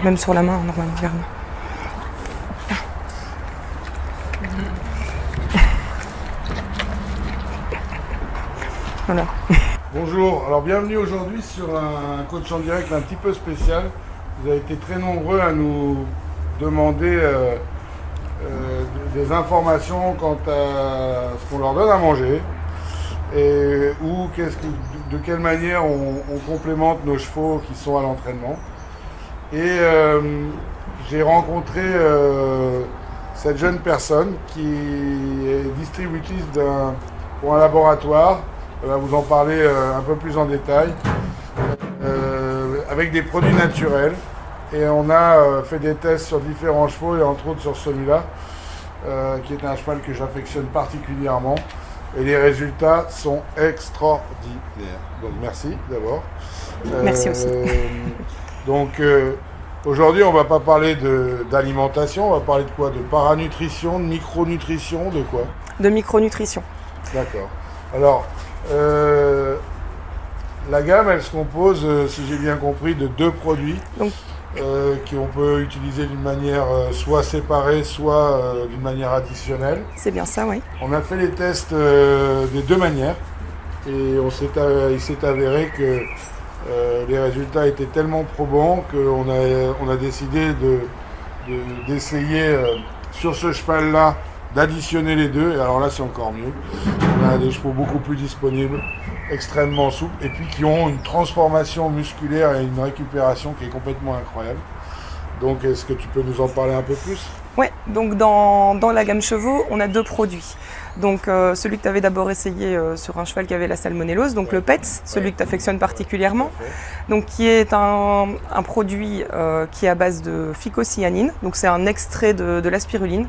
même sur la main, normalement, regarde. Voilà. Bonjour, alors bienvenue aujourd'hui sur un coach en direct un petit peu spécial. Vous avez été très nombreux à nous demander des informations quant à ce qu'on leur donne à manger et de quelle manière on complémente nos chevaux qui sont à l'entraînement. Et j'ai rencontré cette jeune personne qui est distributrice pour un laboratoire. Elle va vous en parler un peu plus en détail, avec des produits naturels. Et on a fait des tests sur différents chevaux, et entre autres sur celui-là, qui est un cheval que j'affectionne particulièrement. Et les résultats sont extraordinaires. Donc merci d'abord. Merci aussi. Donc aujourd'hui, on ne va pas parler d'alimentation, on va parler de quoi? De paranutrition, de micronutrition, de quoi? De micronutrition. D'accord. Alors, la gamme, elle se compose, si j'ai bien compris, de 2 produits qu'on peut utiliser d'une manière soit séparée, soit d'une manière additionnelle. C'est bien ça, oui. On a fait les tests des 2 manières et il s'est avéré que les résultats étaient tellement probants qu'on a décidé d'essayer sur ce cheval-là d'additionner les 2, et alors là c'est encore mieux. On a des chevaux beaucoup plus disponibles, extrêmement souples, et puis qui ont une transformation musculaire et une récupération qui est complètement incroyable. Donc est-ce que tu peux nous en parler un peu plus? Ouais, donc dans la gamme chevaux, on a 2 produits. Donc celui que tu avais d'abord essayé sur un cheval qui avait la salmonellose, donc le PETS, celui que tu affectionnes particulièrement, donc qui est un produit qui est à base de phycocyanine, donc c'est un extrait de la spiruline.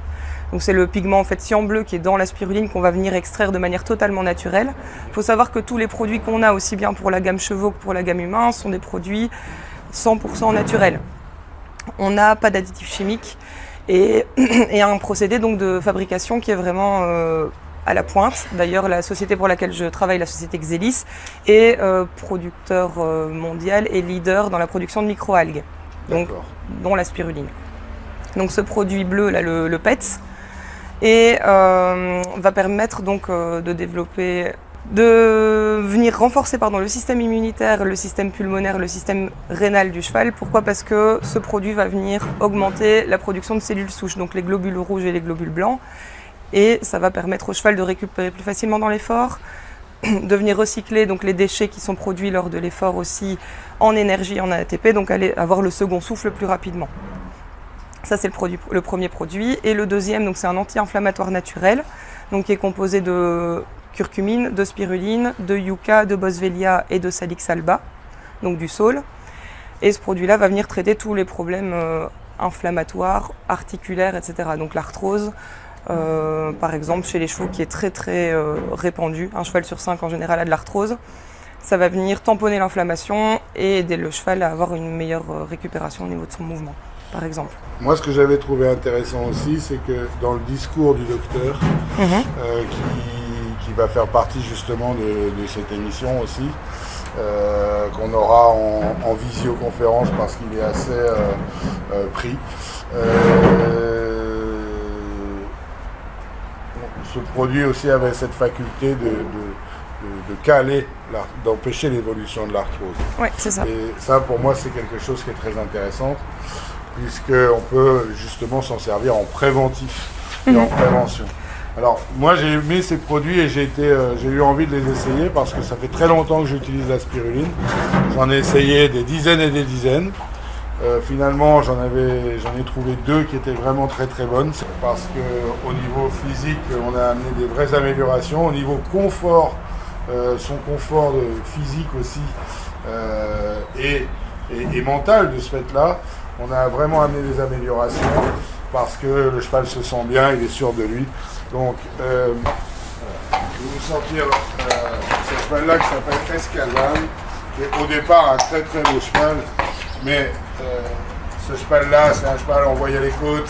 Donc c'est le pigment en fait cyan bleu qui est dans la spiruline qu'on va venir extraire de manière totalement naturelle. Il faut savoir que tous les produits qu'on a, aussi bien pour la gamme chevaux que pour la gamme humain, sont des produits 100% naturels. On n'a pas d'additifs chimiques et un procédé donc de fabrication qui est vraiment à la pointe. D'ailleurs, la société pour laquelle je travaille, la société Xelis, est producteur mondial et leader dans la production de microalgues, donc dont la spiruline. Donc ce produit bleu, là, le PETS, et va permettre donc de venir renforcer le système immunitaire, le système pulmonaire, le système rénal du cheval. Pourquoi? Parce que ce produit va venir augmenter la production de cellules souches, donc les globules rouges et les globules blancs, et ça va permettre au cheval de récupérer plus facilement dans l'effort, de venir recycler donc les déchets qui sont produits lors de l'effort aussi en énergie, en ATP, donc aller avoir le second souffle plus rapidement. Ça, c'est le premier produit. Et le deuxième, c'est un anti-inflammatoire naturel, donc qui est composé de curcumine, de spiruline, de yucca, de boswellia et de salix alba, donc du saule. Et ce produit-là va venir traiter tous les problèmes inflammatoires, articulaires, etc. Donc l'arthrose, par exemple, chez les chevaux, qui est très très répandue. Un cheval sur 5 en général a de l'arthrose. Ça va venir tamponner l'inflammation et aider le cheval à avoir une meilleure récupération au niveau de son mouvement, par exemple. Moi, ce que j'avais trouvé intéressant aussi, c'est que dans le discours du docteur, qui va faire partie justement de cette émission aussi, qu'on aura en visioconférence parce qu'il est assez pris, ce produit aussi avait cette faculté de caler, d'empêcher l'évolution de l'arthrose. Oui, c'est ça. Et ça, pour moi, c'est quelque chose qui est très intéressant, puisqu'on peut justement s'en servir en préventif et en prévention. Alors, moi, j'ai aimé ces produits et j'ai eu envie de les essayer parce que ça fait très longtemps que j'utilise la spiruline. J'en ai essayé des dizaines et des dizaines. Finalement, j'en ai trouvé 2 qui étaient vraiment très très bonnes parce qu'au niveau physique, on a amené des vraies améliorations. Au niveau confort, son confort physique aussi et mental de ce fait-là, on a vraiment amené des améliorations parce que le cheval se sent bien, il est sûr de lui. Donc, je vais vous sortir ce cheval-là qui s'appelle Escazan, qui est au départ un très très beau cheval, mais ce cheval-là, c'est un cheval, on voyait les côtes,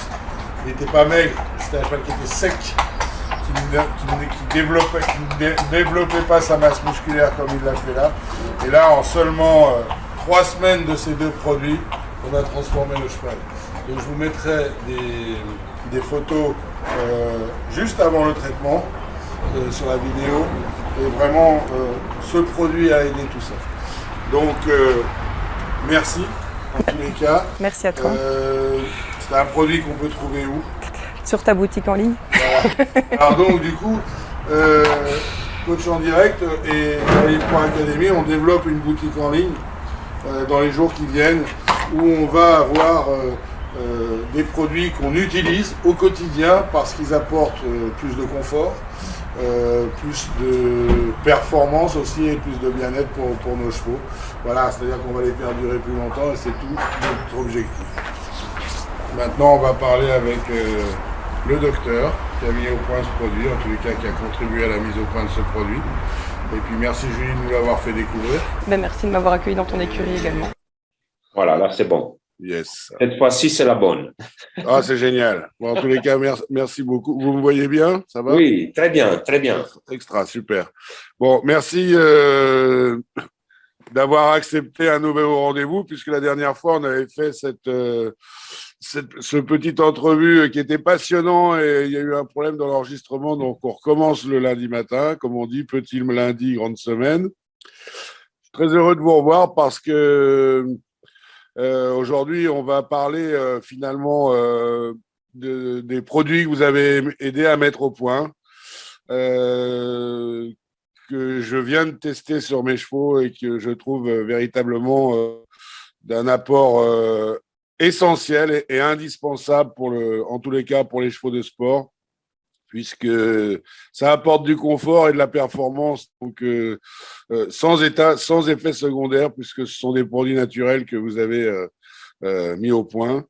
il n'était pas maigre, c'était un cheval qui était sec, qui ne développait pas sa masse musculaire comme il l'a fait là. Et là, en seulement 3 semaines de ces 2 produits, on a transformé le cheval. Donc je vous mettrai des photos juste avant le traitement sur la vidéo. Et vraiment, ce produit a aidé tout ça. Donc, merci en tous les cas. Merci à toi. C'est un produit qu'on peut trouver où? Sur ta boutique en ligne. Voilà. Alors donc, du coup, Coach en direct et Academy, on développe une boutique en ligne dans les jours qui viennent où on va avoir des produits qu'on utilise au quotidien parce qu'ils apportent plus de confort, plus de performance aussi et plus de bien-être pour nos chevaux. Voilà, c'est-à-dire qu'on va les faire durer plus longtemps et c'est tout notre objectif. Maintenant, on va parler avec le docteur qui a mis au point ce produit, en tous les cas qui a contribué à la mise au point de ce produit. Et puis merci Julie de nous l'avoir fait découvrir. Ben, merci de m'avoir accueilli dans ton écurie également. Voilà, là c'est bon. Yes. Cette fois-ci, c'est la bonne. Ah, c'est génial. Bon, en tous les cas, merci beaucoup. Vous me voyez bien? Ça va? Oui, très bien, très bien. Extra, super. Bon, merci d'avoir accepté un nouveau rendez-vous, puisque la dernière fois, on avait fait ce petit entrevue qui était passionnant et il y a eu un problème dans l'enregistrement, donc on recommence le lundi matin, comme on dit, petit lundi, grande semaine. Je suis très heureux de vous revoir parce que aujourd'hui, on va parler finalement des produits que vous avez aidé à mettre au point, que je viens de tester sur mes chevaux et que je trouve véritablement d'un apport essentiel et indispensable en tous les cas pour les chevaux de sport, puisque ça apporte du confort et de la performance, donc sans effet secondaire, puisque ce sont des produits naturels que vous avez mis au point,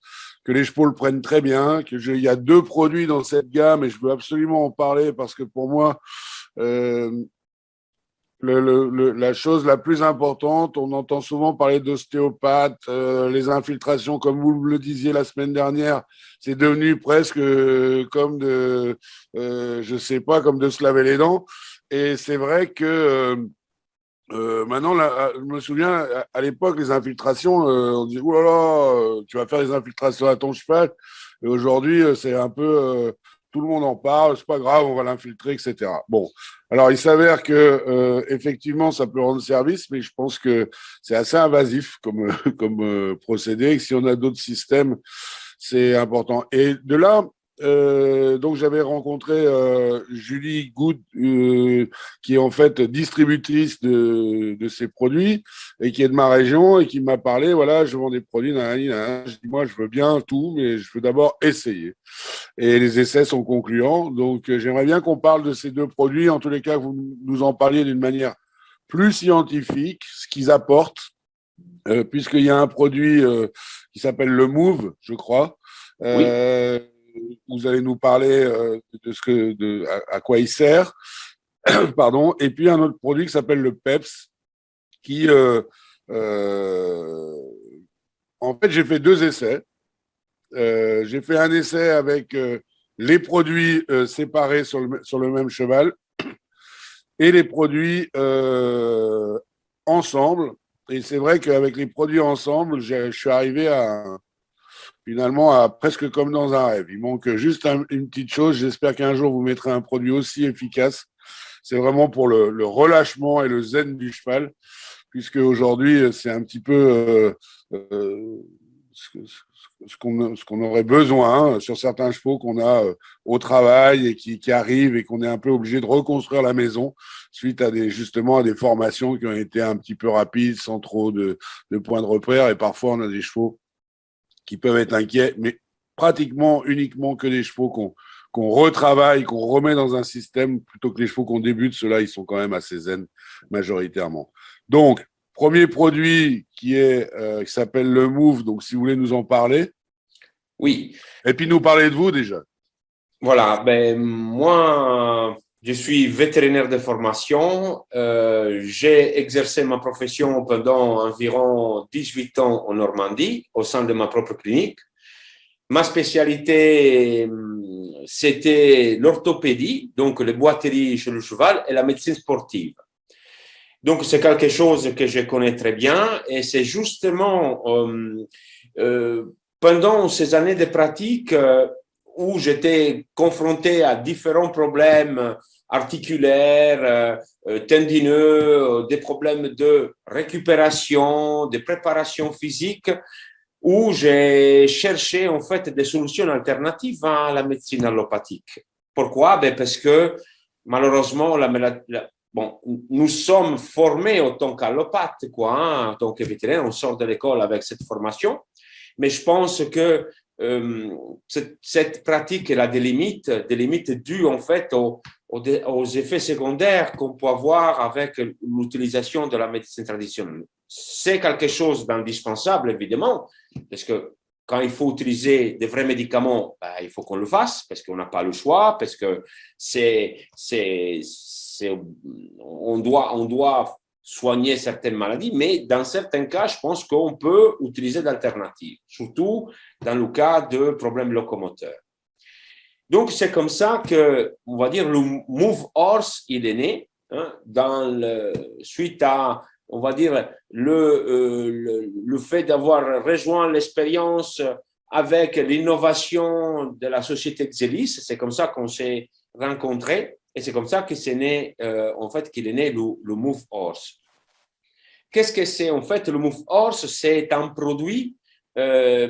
que les chevaux le prennent très bien, il y a 2 produits dans cette gamme et je veux absolument en parler parce que pour moi, la chose la plus importante, on entend souvent parler d'ostéopathe, les infiltrations, comme vous le disiez la semaine dernière, c'est devenu presque comme je sais pas, comme de se laver les dents. Et c'est vrai que maintenant, là, je me souviens, à l'époque, les infiltrations, on disait, oh là là, tu vas faire des infiltrations à ton cheval. Et aujourd'hui, c'est un peu, tout le monde en parle, c'est pas grave, on va l'infiltrer, etc. Bon, alors il s'avère que effectivement, ça peut rendre service, mais je pense que c'est assez invasif comme procédé. Et que si on a d'autres systèmes, c'est important. Et de là, donc j'avais rencontré Julie Good, qui est en fait distributrice de ces produits et qui est de ma région et qui m'a parlé, voilà, je vends des produits, je dis, moi je veux bien tout, mais je veux d'abord essayer. Et les essais sont concluants, donc j'aimerais bien qu'on parle de ces 2 produits, en tous les cas, que vous nous en parliez d'une manière plus scientifique, ce qu'ils apportent, puisqu'il y a un produit qui s'appelle le Move, je crois. Oui. Vous allez nous parler à quoi il sert, pardon. Et puis un autre produit qui s'appelle le PEPS, qui, en fait, j'ai fait 2 essais. J'ai fait un essai avec les produits séparés sur le même cheval et les produits ensemble. Et c'est vrai qu'avec les produits ensemble, je suis arrivé finalement presque comme dans un rêve. Il manque juste une petite chose. J'espère qu'un jour, vous mettrez un produit aussi efficace. C'est vraiment pour le relâchement et le zen du cheval, puisque aujourd'hui, c'est un petit peu ce qu'on aurait besoin sur certains chevaux qu'on a au travail et qui arrivent et qu'on est un peu obligé de reconstruire la maison suite à justement à des formations qui ont été un petit peu rapides, sans trop de points de repère. Et parfois, on a des chevaux qui peuvent être inquiets, mais pratiquement uniquement que des chevaux qu'on retravaille, qu'on remet dans un système, plutôt que les chevaux qu'on débute. Ceux-là, ils sont quand même assez zen majoritairement. Donc, premier produit qui s'appelle le Move, donc si vous voulez nous en parler. Oui. Et puis nous parler de vous déjà. Voilà, ben, moi, je suis vétérinaire de formation. J'ai exercé ma profession pendant environ 18 ans en Normandie, au sein de ma propre clinique. Ma spécialité, c'était l'orthopédie, donc les boiteries chez le cheval, et la médecine sportive. Donc, c'est quelque chose que je connais très bien et c'est justement pendant ces années de pratique où j'étais confronté à différents problèmes articulaires, tendineux, des problèmes de récupération, de préparation physique, où j'ai cherché en fait des solutions alternatives à la médecine allopathique. Pourquoi? Ben parce que malheureusement, bon, nous sommes formés en tant qu'allopathes, quoi, hein, en tant que vétérinaires, on sort de l'école avec cette formation, mais je pense que cette pratique elle a des limites dues en fait aux effets secondaires qu'on peut avoir avec l'utilisation de la médecine traditionnelle. C'est quelque chose d'indispensable, évidemment, parce que quand il faut utiliser des vrais médicaments, ben, il faut qu'on le fasse, parce qu'on n'a pas le choix, parce que on doit soigner certaines maladies, mais dans certains cas, je pense qu'on peut utiliser d'alternatives, surtout dans le cas de problèmes locomoteurs. Donc, c'est comme ça que, on va dire, le Move Horse, il est né, hein, suite à, on va dire, le fait d'avoir rejoint l'expérience avec l'innovation de la société Xelis. C'est comme ça qu'on s'est rencontrés et c'est comme ça que c'est né, en fait, qu'il est né le Move Horse. Qu'est-ce que c'est en fait le Move Horse? C'est un produit très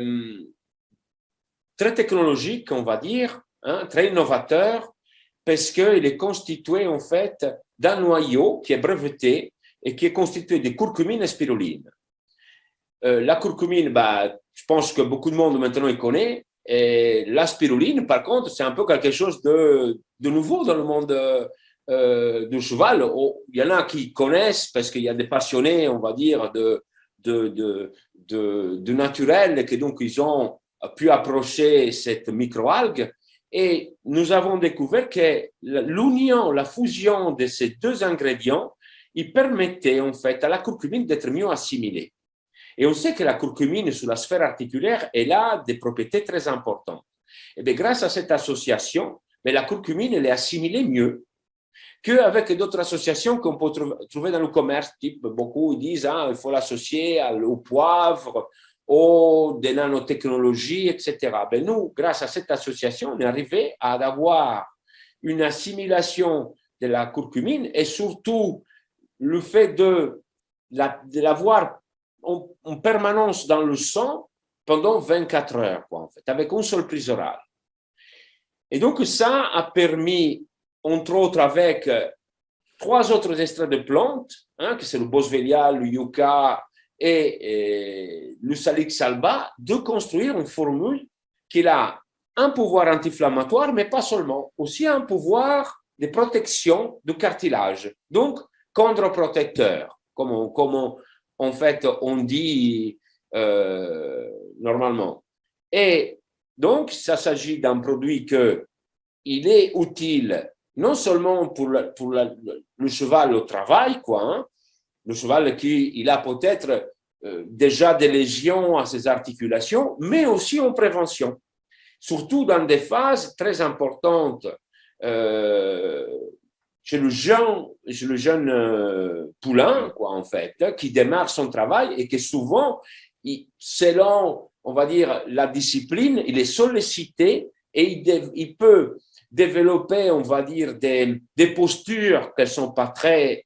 technologique, on va dire, hein, très innovateur, parce qu'il est constitué en fait d'un noyau qui est breveté et qui est constitué de curcumine et spiruline. La curcumine, bah, je pense que beaucoup de monde maintenant y connaît. Et la spiruline, par contre, c'est un peu quelque chose de nouveau dans le monde du cheval. Il y en a qui connaissent parce qu'il y a des passionnés, on va dire, de naturel, et que donc ils ont pu approcher cette microalgue. Et nous avons découvert que l'union, la fusion de ces deux ingrédients, il permettait en fait à la curcumine d'être mieux assimilée. Et on sait que la curcumine sur la sphère articulaire, elle a des propriétés très importantes. Et bien, grâce à cette association, mais la curcumine elle est assimilée mieux qu'avec d'autres associations qu'on peut trouver dans le commerce. Type, beaucoup disent il faut l'associer au poivre, aux des nanotechnologies, etc. Ben nous, grâce à cette association, on est arrivé à avoir une assimilation de la curcumine et surtout le fait de l'avoir en permanence dans le sang pendant 24 heures, quoi, en fait, avec une seule prise orale. Et donc, ça a permis, entre autres, avec 3 autres extraits de plantes, hein, que c'est le boswellia, le yucca et le salix alba, de construire une formule qui a un pouvoir anti-inflammatoire, mais pas seulement, aussi un pouvoir de protection du cartilage, donc chondroprotecteur, comme en fait on dit normalement. Et donc, ça s'agit d'un produit qu'il est utile non seulement pour le cheval au travail, quoi, hein, le cheval il a peut-être déjà des lésions à ses articulations, mais aussi en prévention, surtout dans des phases très importantes chez le jeune poulain, quoi, en fait, qui démarre son travail et que souvent, selon, on va dire, la discipline, il est sollicité et il peut développer, on va dire, des postures qui ne sont pas très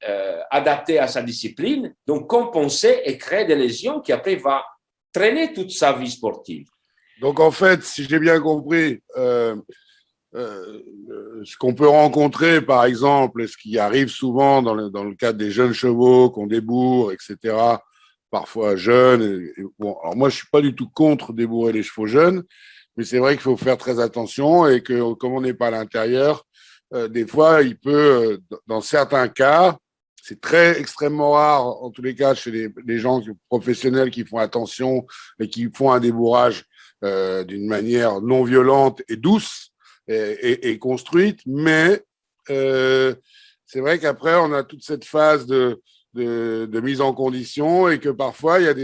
adaptées à sa discipline, donc compenser et créer des lésions qui après va traîner toute sa vie sportive. Donc en fait, si j'ai bien compris, ce qu'on peut rencontrer, par exemple, ce qui arrive souvent dans le cadre des jeunes chevaux qu'on débourre, etc., parfois jeunes. Bon, alors moi, je suis pas du tout contre débourrer les chevaux jeunes, mais c'est vrai qu'il faut faire très attention et que comme on n'est pas à l'intérieur, des fois, il peut, dans certains cas, c'est très extrêmement rare, en tous les cas, chez les gens professionnels qui font attention et qui font un débourrage d'une manière non violente et douce et construite, mais c'est vrai qu'après, on a toute cette phase de mise en condition et que parfois, il y a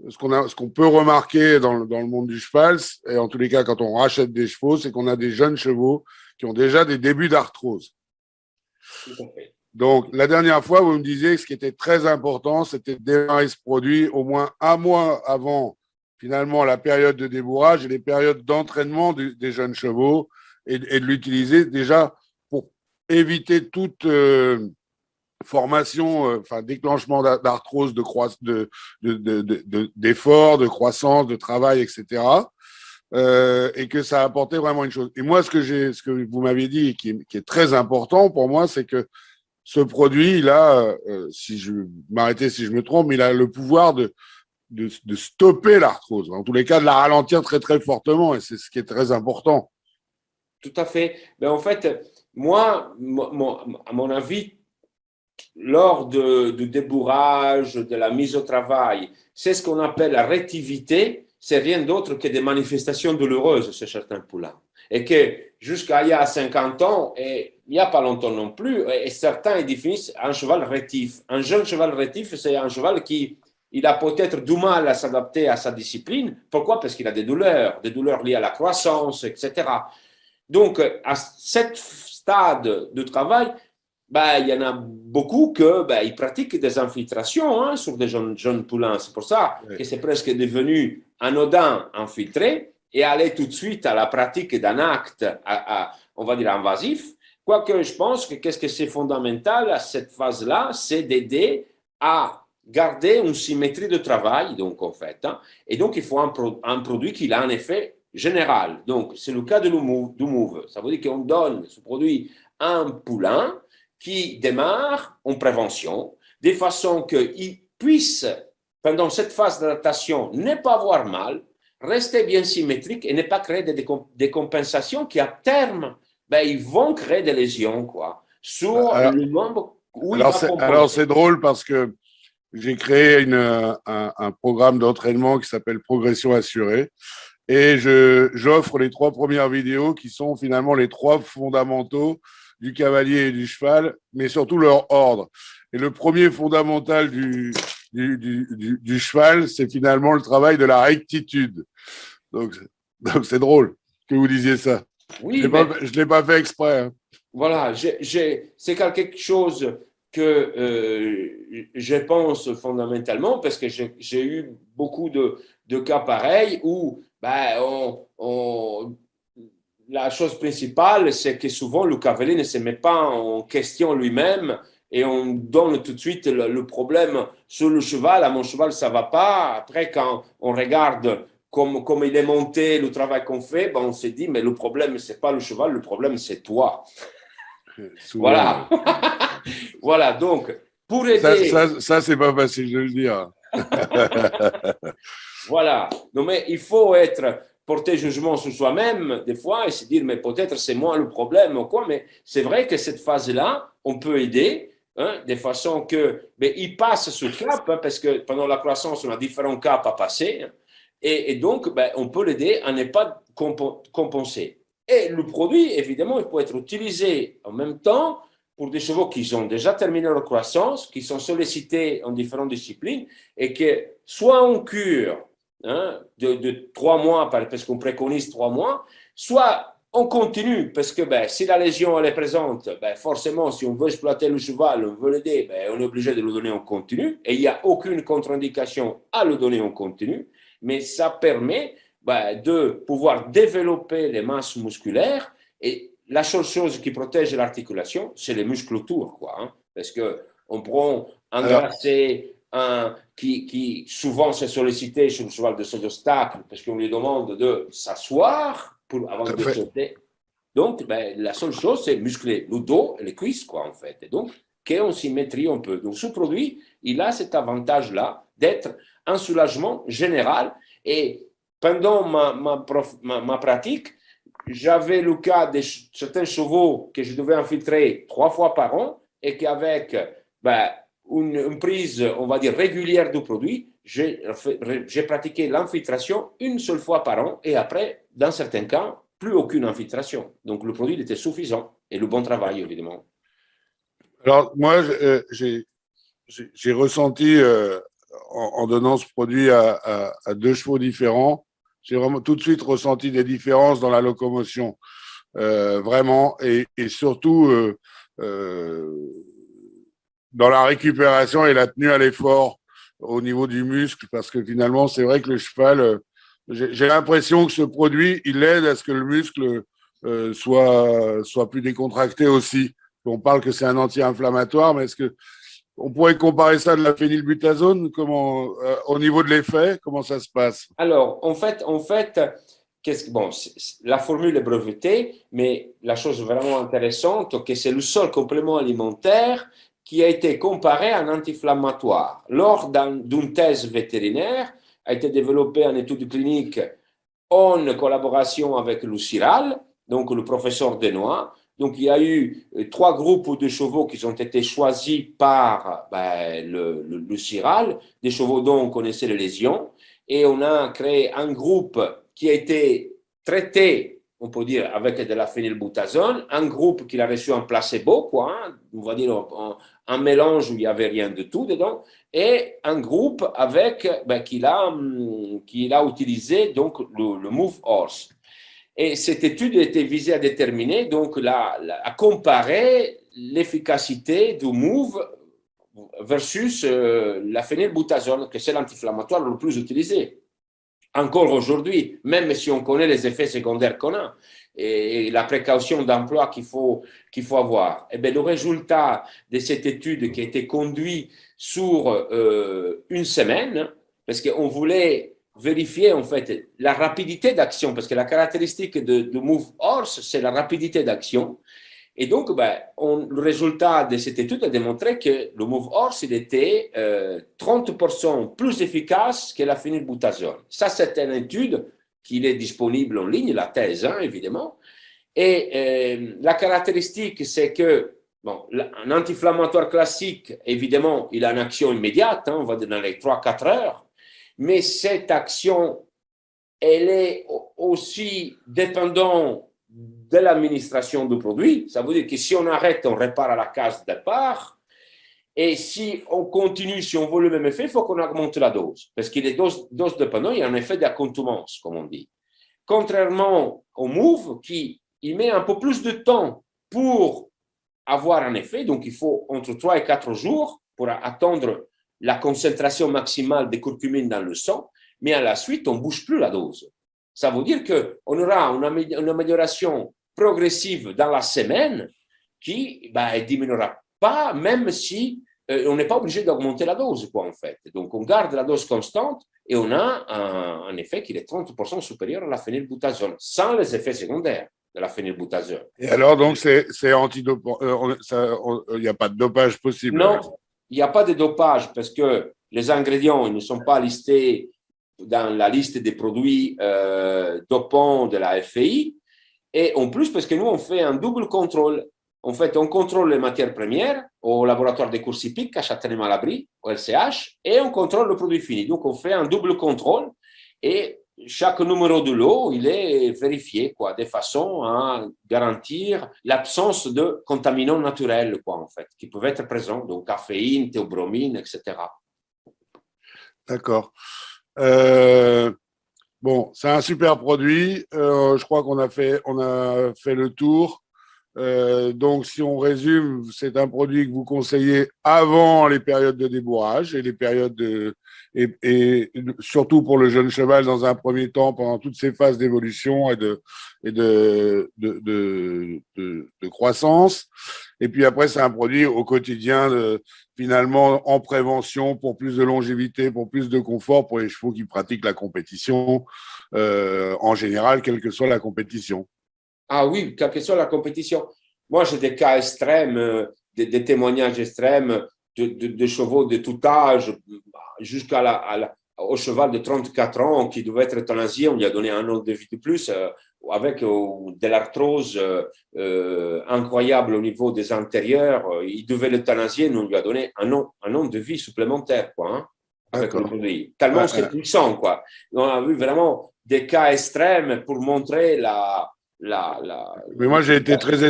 ce qu'on peut remarquer dans le monde du cheval, et en tous les cas, quand on rachète des chevaux, c'est qu'on a des jeunes chevaux qui ont déjà des débuts d'arthrose. Donc, la dernière fois, vous me disiez que ce qui était très important, c'était de démarrer ce produit au moins un mois avant finalement la période de débourrage et les périodes d'entraînement des jeunes chevaux et de l'utiliser déjà pour éviter toute formation, enfin déclenchement d'arthrose, d'effort, de croissance, de travail, etc. Et que ça a apporté vraiment une chose. Et moi, ce que vous m'avez dit et qui est très important pour moi, c'est que ce produit, il a, si je m'arrêter si je me trompe, il a le pouvoir de stopper l'arthrose, en tous les cas de la ralentir très très fortement, et c'est ce qui est très important. Tout à fait. Mais en fait, moi, à mon avis, lors du débourrage, de la mise au travail, c'est ce qu'on appelle la rétivité, c'est rien d'autre que des manifestations douloureuses chez certains poulains. Et que jusqu'à il y a 50 ans, et il n'y a pas longtemps non plus, et certains ils définissent un cheval rétif. Un jeune cheval rétif, c'est un cheval qui il a peut-être du mal à s'adapter à sa discipline. Pourquoi? Parce qu'il a des douleurs liées à la croissance, etc. Donc, à ce stade de travail, ben, il y en a beaucoup qui ils pratiquent des infiltrations sur des jeunes poulains. C'est pour ça que c'est presque devenu anodin infiltrer et aller tout de suite à la pratique d'un acte, on va dire, invasif. Quoique je pense que qu'est-ce que c'est fondamental à cette phase-là, c'est d'aider à garder une symétrie de travail, donc en fait. Et donc, il faut un produit qui a un effet général. Donc, c'est le cas du Move. Ça veut dire qu'on donne ce produit à un poulain qui démarre en prévention, de façon qu'il puisse, pendant cette phase d'adaptation, ne pas avoir mal, rester bien symétrique et ne pas créer des compensations qui, à terme, ils vont créer des lésions sur le membre où il va compenser. Alors, c'est drôle parce que j'ai créé un programme d'entraînement qui s'appelle Progression Assurée. Et j'offre les 3 premières vidéos qui sont finalement les 3 fondamentaux du cavalier et du cheval, mais surtout leur ordre. Et le premier fondamental du cheval, c'est finalement le travail de la rectitude. Donc c'est drôle que vous disiez ça. Oui, je ne l'ai pas fait exprès. Hein. Voilà, c'est quelque chose que je pense fondamentalement parce que j'ai eu beaucoup de cas pareils où la chose principale, c'est que souvent le cavalier ne se met pas en question lui-même et on donne tout de suite le problème sur le cheval. À mon cheval, ça ne va pas. Après, quand on regarde comme il est monté, le travail qu'on fait, on se dit, mais le problème, ce n'est pas le cheval, le problème, c'est toi. Souvent, voilà. Voilà, donc, pour aider… Ça c'est pas facile de le dire. Voilà. Non, mais il faut porter jugement sur soi-même, des fois, et se dire, mais peut-être c'est moi le problème ou quoi, mais c'est vrai que cette phase-là, on peut aider, de façon que, il passe ce cap, parce que pendant la croissance, on a différents caps à passer, et donc, on peut l'aider à ne pas compenser. Et le produit, évidemment, il peut être utilisé en même temps pour des chevaux qui ont déjà terminé leur croissance, qui sont sollicités en différentes disciplines, et que soit on cure de 3 mois, parce qu'on préconise 3 mois, soit on continue, parce que si la lésion elle est présente, forcément, si on veut exploiter le cheval, on veut l'aider, on est obligé de le donner en continu, et il n'y a aucune contre-indication à le donner en continu, mais ça permet de pouvoir développer les masses musculaires, et la seule chose qui protège l'articulation, c'est les muscles autour, parce qu'on prend un grasset qui souvent s'est sollicité sur le cheval de ces obstacles, parce qu'on lui demande de s'asseoir avant de sauter. Donc, la seule chose, c'est muscler le dos et les cuisses, en fait. Et donc, qu'on symétrie un peu. Donc, ce produit, il a cet avantage-là d'être un soulagement général. Et pendant ma pratique, j'avais le cas de certains chevaux que je devais infiltrer 3 fois par an et qu'avec une prise, on va dire, régulière du produit, j'ai pratiqué l'infiltration une seule fois par an et après, dans certains cas, plus aucune infiltration. Donc, le produit était suffisant et le bon travail, évidemment. Alors, moi, j'ai ressenti, en donnant ce produit à 2 chevaux différents, j'ai vraiment tout de suite ressenti des différences dans la locomotion, vraiment, et surtout dans la récupération et la tenue à l'effort au niveau du muscle, parce que finalement, c'est vrai que le cheval, j'ai l'impression que ce produit, il aide à ce que le muscle soit plus décontracté aussi. On parle que c'est un anti-inflammatoire, mais est-ce que on pourrait comparer ça de la phénylbutazone, au niveau de l'effet, comment ça se passe? Alors, en fait, bon, la formule est brevetée, mais la chose vraiment intéressante, c'est que c'est le seul complément alimentaire qui a été comparé à un anti-inflammatoire. Lors d'une thèse vétérinaire, a été développé en étude clinique en collaboration avec Luciral, donc le professeur Denoy. Donc, il y a eu 3 groupes de chevaux qui ont été choisis par le Ciral, des chevaux dont on connaissait les lésions. Et on a créé un groupe qui a été traité, on peut dire, avec de la phénylbutazone, un groupe qui a reçu un placebo, quoi, hein, on va dire un mélange où il n'y avait rien de tout dedans, et un groupe qu'il a utilisé, donc le Move Horse. Et cette étude était visée à déterminer, donc à comparer l'efficacité du Move versus la phénylbutazone, que c'est l'anti-inflammatoire le plus utilisé. Encore aujourd'hui, même si on connaît les effets secondaires qu'on a et la précaution d'emploi qu'il faut avoir. Et bien, le résultat de cette étude qui a été conduite sur une semaine, parce qu'on voulait vérifier en fait la rapidité d'action, parce que la caractéristique de Move Horse, c'est la rapidité d'action. Et donc, le résultat de cette étude a démontré que le Move Horse, il était 30% plus efficace que la phénylbutazone. Ça, c'est une étude qui est disponible en ligne, la thèse, hein, évidemment. Et la caractéristique, c'est que un anti-inflammatoire classique, évidemment, il a une action immédiate, hein, on va dire dans les 3-4 heures, mais cette action, elle est aussi dépendante de l'administration du produit. Ça veut dire que si on arrête, on répare à la case de départ. Et si on continue, si on veut le même effet, il faut qu'on augmente la dose. Parce qu'il est dose dépendant, il y a un effet d'accoutumance, comme on dit. Contrairement au Move, qui il met un peu plus de temps pour avoir un effet. Donc, il faut entre 3 et 4 jours pour attendre la concentration maximale de curcumine dans le sang. Mais à la suite, on ne bouge plus la dose. Ça veut dire qu'on aura une amélioration progressive dans la semaine qui ne diminuera pas, même si on n'est pas obligé d'augmenter la dose, quoi, en fait. Donc, on garde la dose constante et on a un effet qui est 30% supérieur à la phénylbutazone, sans les effets secondaires de la phénylbutazone. Et alors, donc, c'est antidopant. Il n'y a pas de dopage possible? Non, il n'y a pas de dopage parce que les ingrédients ils ne sont pas listés dans la liste des produits dopants de la FEI. Et en plus, parce que nous, on fait un double contrôle. En fait, on contrôle les matières premières au laboratoire de courses hippiques à Châtenay-Malabry, au LCH, et on contrôle le produit fini. Donc, on fait un double contrôle et chaque numéro de lot, il est vérifié, quoi, de façon à garantir l'absence de contaminants naturels, quoi, en fait, qui peuvent être présents, donc caféine, théobromine, etc. D'accord. Bon, c'est un super produit. Je crois qu'on a fait le tour. Donc, si on résume, c'est un produit que vous conseillez avant les périodes de débourrage et les périodes et surtout pour le jeune cheval dans un premier temps pendant toutes ces phases d'évolution et de croissance. Et puis après, c'est un produit au quotidien finalement en prévention pour plus de longévité, pour plus de confort pour les chevaux qui pratiquent la compétition en général, quelle que soit la compétition. Ah oui, quelle que soit la compétition. Moi, j'ai des cas extrêmes, des témoignages extrêmes de chevaux de tout âge, au cheval de 34 ans qui devait être euthanasié. On lui a donné un an de vie de plus avec de l'arthrose incroyable au niveau des antérieurs. Il devait l'euthanasier, nous on lui a donné un an de vie supplémentaire, quoi, hein, avec le produit. Tellement c'est puissant, quoi. On a vu vraiment des cas extrêmes pour montrer Mais moi, j'ai été très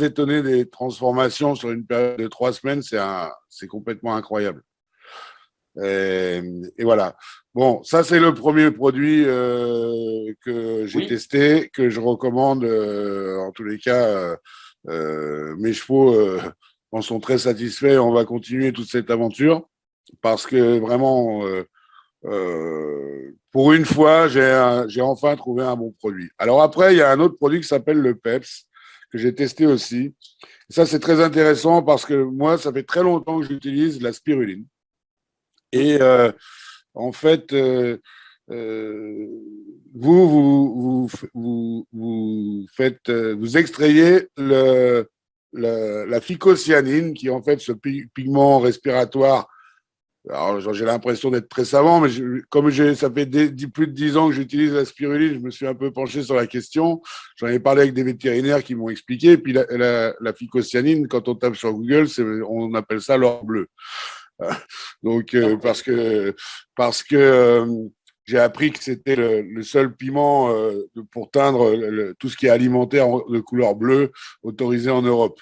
étonné des transformations sur une période de 3 semaines. C'est complètement incroyable. Et voilà. Bon, ça, c'est le premier produit que j'ai testé, que je recommande. En tous les cas, mes chevaux en sont très satisfaits. On va continuer toute cette aventure parce que vraiment, pour une fois, j'ai enfin trouvé un bon produit. Alors après, il y a un autre produit qui s'appelle le PEPS, que j'ai testé aussi. Ça, c'est très intéressant parce que moi, ça fait très longtemps que j'utilise la spiruline. Et en fait, vous extrayez la phycocyanine, qui est en fait ce pigment respiratoire. Alors, j'ai l'impression d'être très savant, mais ça fait plus de 10 ans que j'utilise la spiruline, je me suis un peu penché sur la question. J'en ai parlé avec des vétérinaires qui m'ont expliqué. Et puis la phycocyanine, quand on tape sur Google, on appelle ça l'or bleu. Donc, parce que j'ai appris que c'était le seul piment pour teindre tout ce qui est alimentaire de couleur bleue autorisé en Europe.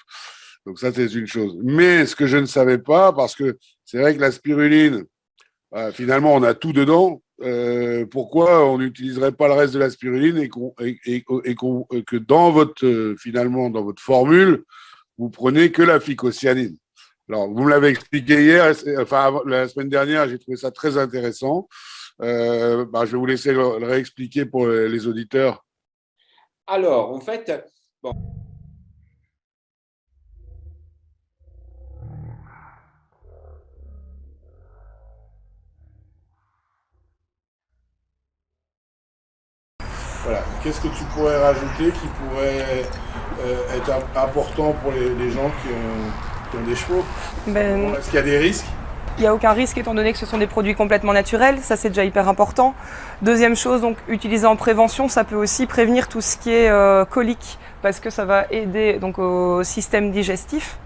Donc ça, c'est une chose. Mais ce que je ne savais pas, parce que c'est vrai que la spiruline, finalement, on a tout dedans. Pourquoi on n'utiliserait pas le reste de la spiruline et que finalement, dans votre formule, vous prenez que la phycocyanine. Alors, vous me l'avez expliqué hier, la semaine dernière, j'ai trouvé ça très intéressant. Je vais vous laisser le réexpliquer pour les auditeurs. Alors, en fait, bon. Voilà. Qu'est-ce que tu pourrais rajouter qui pourrait être important pour les gens qui ont des chevaux? Est-ce qu'il y a des risques? Il n'y a aucun risque étant donné que ce sont des produits complètement naturels, ça c'est déjà hyper important. Deuxième chose, donc utilisé en prévention, ça peut aussi prévenir tout ce qui est colique, parce que ça va aider donc, au système digestif.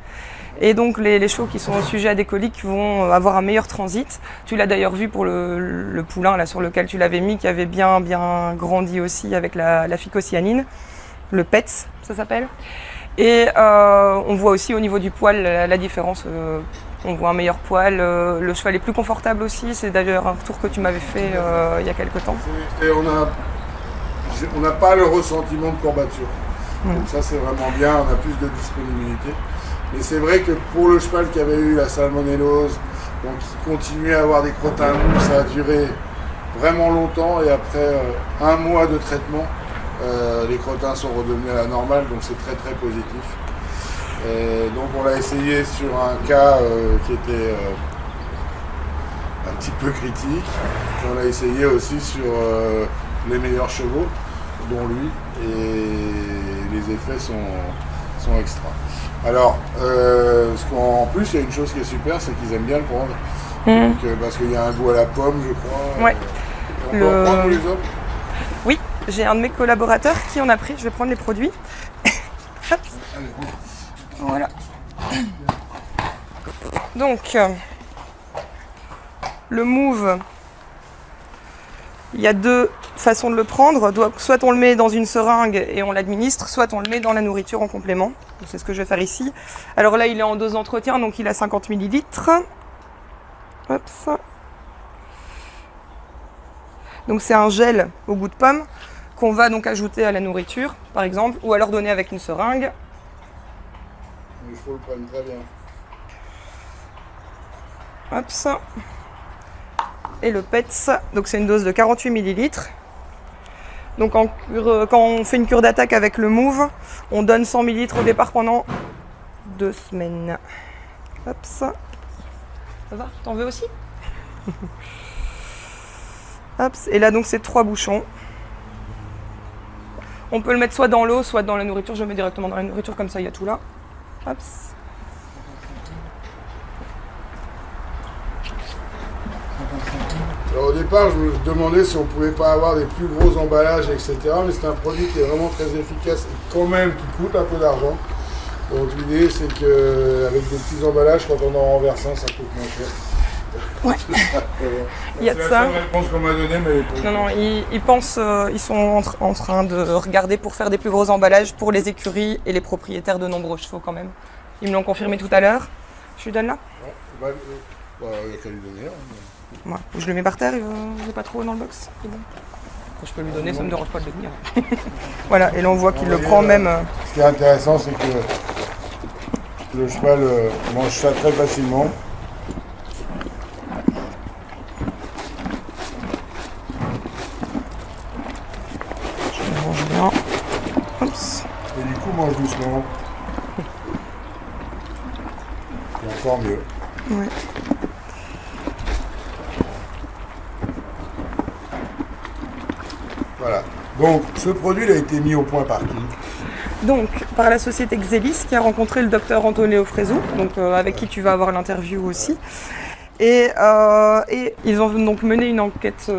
Et donc les chevaux qui sont sujets à des coliques vont avoir un meilleur transit. Tu l'as d'ailleurs vu pour le poulain là, sur lequel tu l'avais mis, qui avait bien grandi aussi avec la phycocyanine, le PETS ça s'appelle. Et on voit aussi au niveau du poil la différence. On voit un meilleur poil, le cheval est plus confortable aussi, c'est d'ailleurs un retour que tu m'avais fait il y a quelques temps. Et on n'a pas le ressentiment de courbature. Donc ça c'est vraiment bien, on a plus de disponibilité. Mais c'est vrai que pour le cheval qui avait eu la salmonellose, donc qui continuait à avoir des crottins mous, ça a duré vraiment longtemps et après 1 mois de traitement, les crottins sont redevenus à la normale, donc c'est très très positif. Et donc on l'a essayé sur un cas qui était un petit peu critique. Et on l'a essayé aussi sur les meilleurs chevaux, dont lui, et les effets sont extra. Alors, en plus, il y a une chose qui est super, c'est qu'ils aiment bien le prendre. Donc, parce qu'il y a un goût à la pomme, je crois. Ouais. On peut en prendre tous les hommes? Oui, j'ai un de mes collaborateurs qui en a pris. Je vais prendre les produits. Hop. Voilà. Donc, le mouve, il y a 2 façons de le prendre. Soit on le met dans une seringue et on l'administre, soit on le met dans la nourriture en complément. C'est ce que je vais faire ici. Alors là, il est en dose d'entretien, donc il a 50 ml. Hop, ça. Donc c'est un gel au goût de pomme qu'on va donc ajouter à la nourriture, par exemple, ou alors donner avec une seringue. Les chevaux le prennent très bien. Hop, ça. Et le PETS, donc c'est une dose de 48 ml. Donc quand on fait une cure d'attaque avec le mouve, on donne 100 ml au départ pendant 2 semaines. Hop, ça. Ça va? T'en veux aussi? Hop, et là donc c'est 3 bouchons. On peut le mettre soit dans l'eau, soit dans la nourriture. Je le mets directement dans la nourriture, comme ça il y a tout là. Hop. Alors, au départ, je me demandais si on ne pouvait pas avoir des plus gros emballages, etc. Mais c'est un produit qui est vraiment très efficace et quand même qui coûte un peu d'argent. Donc l'idée c'est qu'avec des petits emballages, quand on en renverse un, ça coûte moins cher. Ouais. Il y a de ça. C'est la seule réponse qu'on m'a donnée, mais... Non, ils pensent, ils sont en train de regarder pour faire des plus gros emballages pour les écuries et les propriétaires de nombreux chevaux quand même. Ils me l'ont confirmé tout à l'heure. Je lui donne là? Ouais, il n'y a qu'à lui donner. Ouais. Je le mets par terre, il n'est pas trop dans le box. C'est bon. Je peux lui donner, ça ne me dérange pas de le tenir. Voilà, et là on voit qu'il le prend même. Ce qui est intéressant, c'est que le cheval mange ça très facilement. exemple. Et encore mieux. Ouais. Voilà. Donc, ce produit il a été mis au point par qui? Donc, par la société Xelis qui a rencontré le docteur Antonio Fresu, donc, avec qui tu vas avoir l'interview aussi. Et ils ont donc mené une enquête,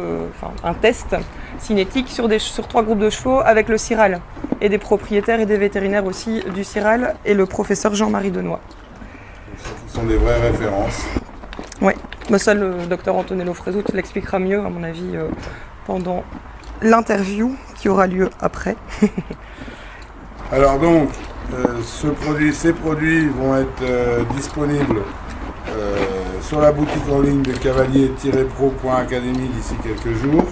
un test cinétique sur 3 groupes de chevaux avec le Ciral et des propriétaires et des vétérinaires aussi du Ciral et le professeur Jean-Marie Denoy. Ce sont des vraies références. Oui, bah ça le docteur Antonello Fresu te l'expliquera mieux à mon avis pendant l'interview qui aura lieu après. Alors donc, ces produits vont être disponibles sur la boutique en ligne de cavalier-pro.académie d'ici quelques jours.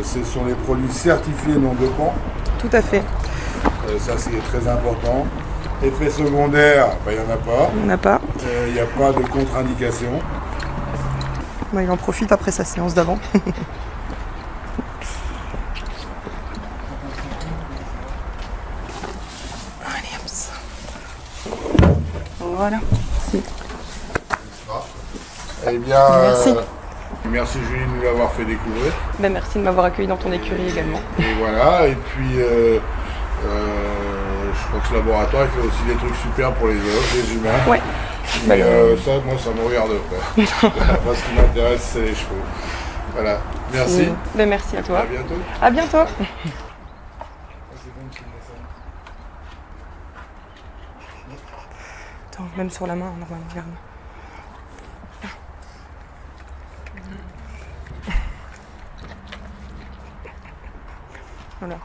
Ce sont des produits certifiés non dopants. Tout à fait. Ça c'est très important. Effet secondaire, il n'y en a pas. Il n'y en a pas. Il n'y a pas de contre-indication. Bah, il en profite après sa séance d'avant. Allez, hop ça. Voilà. Eh bien, Merci. Merci Julie de nous l'avoir fait découvrir. Ben, merci de m'avoir accueilli dans ton écurie également. Et voilà, et puis je crois que ce laboratoire il fait aussi des trucs super pour les autres, les humains. Ouais. Mais ça, moi, ça me regarde pas. Moi, ce qui m'intéresse, c'est les chevaux. Voilà. Merci. Ben, merci à toi. À bientôt. À bientôt. Attends, même sur la main, normalement, regarde. Voilà.